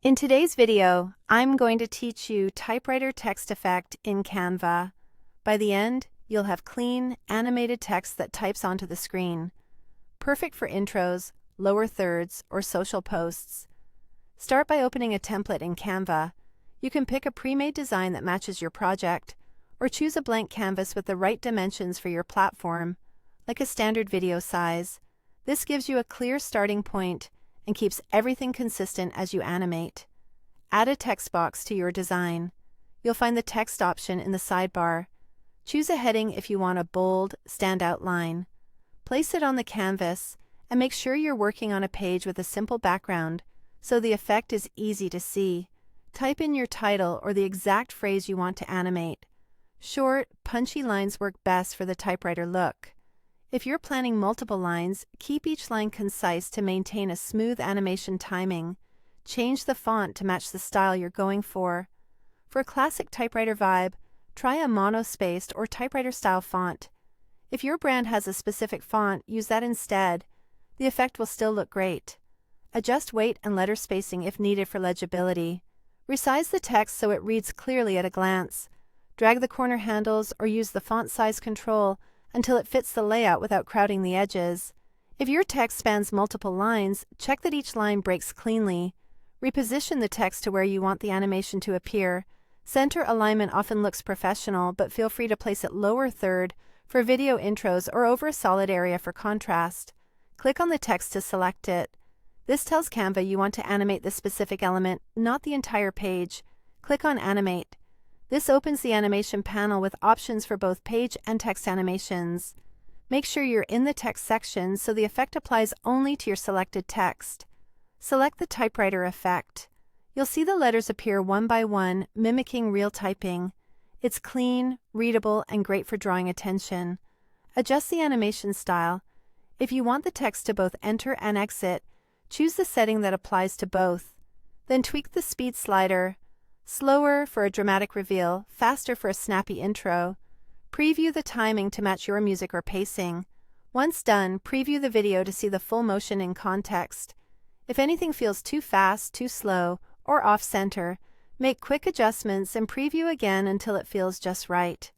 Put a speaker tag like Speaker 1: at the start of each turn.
Speaker 1: In today's video, I'm going to teach you Typewriter text effect in Canva. By the end, you'll have clean, animated text that types onto the screen. Perfect for intros, lower thirds, or social posts. Start by opening a template in Canva. You can pick a pre-made design that matches your project, or choose a blank canvas with the right dimensions for your platform, like a standard video size. This gives you a clear starting point and keeps everything consistent as you animate. Add a text box to your design. You'll find the text option in the sidebar. Choose a heading if you want a bold, standout line. Place it on the canvas and make sure you're working on a page with a simple background so the effect is easy to see. Type in your title or the exact phrase you want to animate. Short, punchy lines work best for the typewriter look. If you're planning multiple lines, keep each line concise to maintain a smooth animation timing. Change the font to match the style you're going for. For a classic typewriter vibe, try a monospaced or typewriter-style font. If your brand has a specific font, use that instead. The effect will still look great. Adjust weight and letter spacing if needed for legibility. Resize the text so it reads clearly at a glance. Drag the corner handles or use the font size control until it fits the layout without crowding the edges. If your text spans multiple lines, check that each line breaks cleanly. Reposition the text to where you want the animation to appear. Center alignment often looks professional, but feel free to place it lower third for video intros or over a solid area for contrast. Click on the text to select it. This tells Canva you want to animate the specific element, not the entire page. Click on Animate. This opens the animation panel with options for both page and text animations. Make sure you're in the text section so the effect applies only to your selected text. Select the typewriter effect. You'll see the letters appear one by one, mimicking real typing. It's clean, readable, and great for drawing attention. Adjust the animation style. If you want the text to both enter and exit, choose the setting that applies to both. Then tweak the speed slider. Slower for a dramatic reveal, faster for a snappy intro. Preview the timing to match your music or pacing. Once done, preview the video to see the full motion in context. If anything feels too fast, too slow, or off-center, make quick adjustments and preview again until it feels just right.